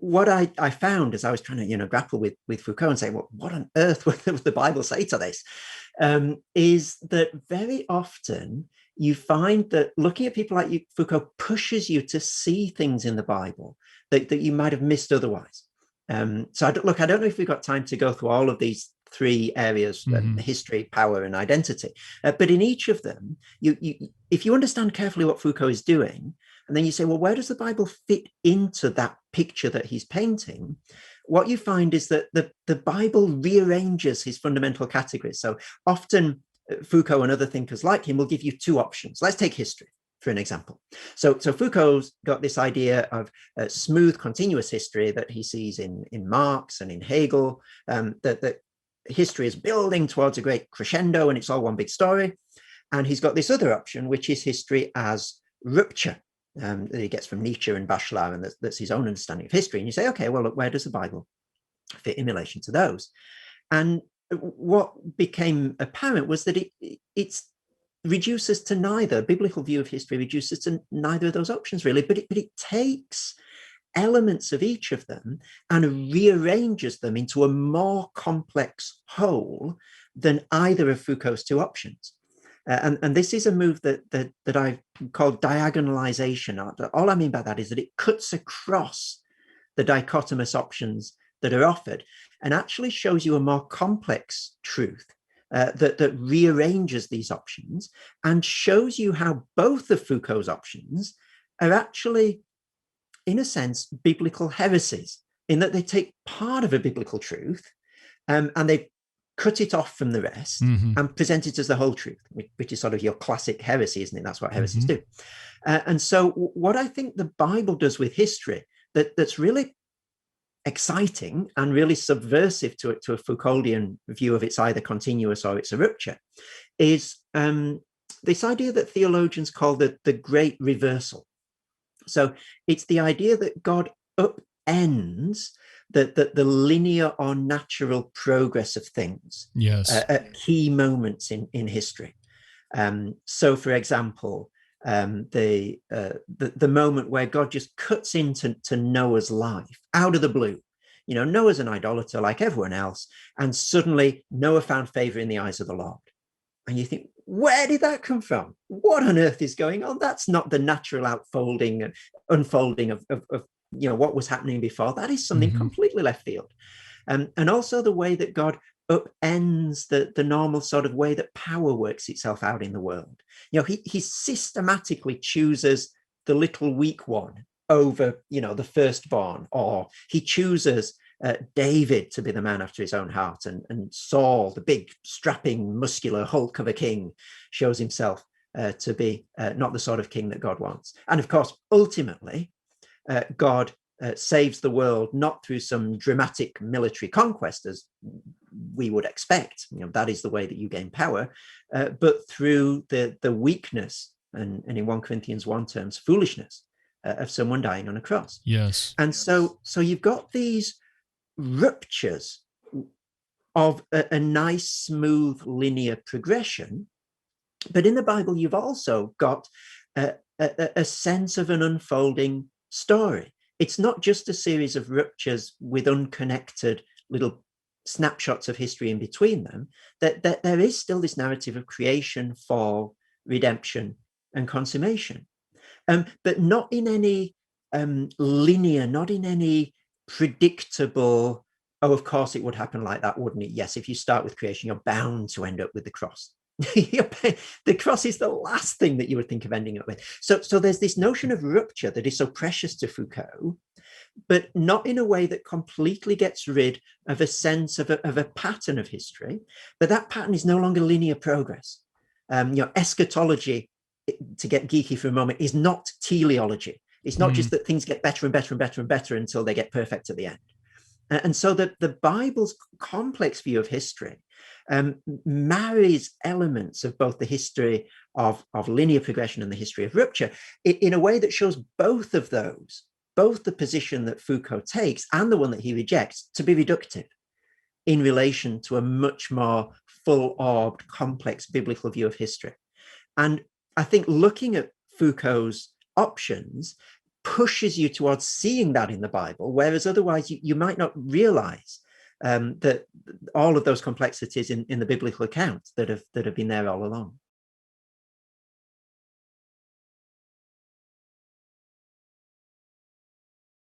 what I found as I was trying to, grapple with Foucault and say, well, what on earth would the Bible say to this? Is that very often you find that looking at people like you, Foucault pushes you to see things in the Bible that you might have missed otherwise. So I don't know if we've got time to go through all of these three areas, history, power, and identity. But in each of them, if you understand carefully what Foucault is doing, and then you say, well, where does the Bible fit into that picture that he's painting? What you find is that the Bible rearranges his fundamental categories. So often Foucault and other thinkers like him will give you two options. Let's take history for an example. So Foucault's got this idea of smooth, continuous history that he sees in Marx and in Hegel, that history is building towards a great crescendo and it's all one big story. And he's got this other option, which is history as rupture, that he gets from Nietzsche and Bachelard, and that's his own understanding of history. And you say, okay, well, look, where does the Bible fit in relation to those? And what became apparent was that it's reduces to neither. Biblical view of history reduces to neither of those options, really, but it takes elements of each of them and rearranges them into a more complex whole than either of Foucault's two options. And this is a move that I call diagonalization. All I mean by that is that it cuts across the dichotomous options that are offered and actually shows you a more complex truth that rearranges these options and shows you how both of Foucault's options are actually, in a sense, biblical heresies, in that they take part of a biblical truth and they cut it off from the rest and present it as the whole truth, which is sort of your classic heresy, isn't it? That's what heresies do. And so what I think the Bible does with history that's really exciting and really subversive to a Foucauldian view of it's either continuous or it's a rupture, is this idea that theologians call the great reversal. So it's the idea that God upends the linear or natural progress of things at key moments in history. So, for example, the moment where God just cuts into Noah's life out of the blue. Noah's an idolater like everyone else, and suddenly Noah found favor in the eyes of the Lord. And you think, where did that come from? What on earth is going on? That's not the natural outfolding and unfolding of what was happening before. That is something completely left field. And also the way that God upends the normal sort of way that power works itself out in the world. He systematically chooses the little weak one over, the firstborn, or he chooses David to be the man after his own heart, and Saul, the big, strapping, muscular hulk of a king, shows himself to be not the sort of king that God wants. And of course, ultimately, God saves the world not through some dramatic military conquest, as we would expect. That is the way that you gain power, but through the weakness and in 1 Corinthians 1 terms, foolishness of someone dying on a cross. Yes. And so you've got these ruptures of a nice, smooth, linear progression. But in the Bible, you've also got a sense of an unfolding story. It's not just a series of ruptures with unconnected little snapshots of history in between them, that there is still this narrative of creation, fall, redemption, and consummation. But not in any linear, not in any predictable, oh, of course it would happen like that, wouldn't it? Yes, if you start with creation, you're bound to end up with the cross. The cross is the last thing that you would think of ending up with. So there's this notion of rupture that is so precious to Foucault, but not in a way that completely gets rid of a sense of a pattern of history, but that pattern is no longer linear progress. Eschatology, to get geeky for a moment, is not teleology. It's not just that things get better and better and better and better until they get perfect at the end. And so that the Bible's complex view of history marries elements of both the history of linear progression and the history of rupture in a way that shows both of those, both the position that Foucault takes and the one that he rejects, to be reductive in relation to a much more full-orbed, complex biblical view of history. And I think looking at Foucault's options pushes you towards seeing that in the Bible, whereas otherwise you might not realize that all of those complexities in the biblical account that have been there all along.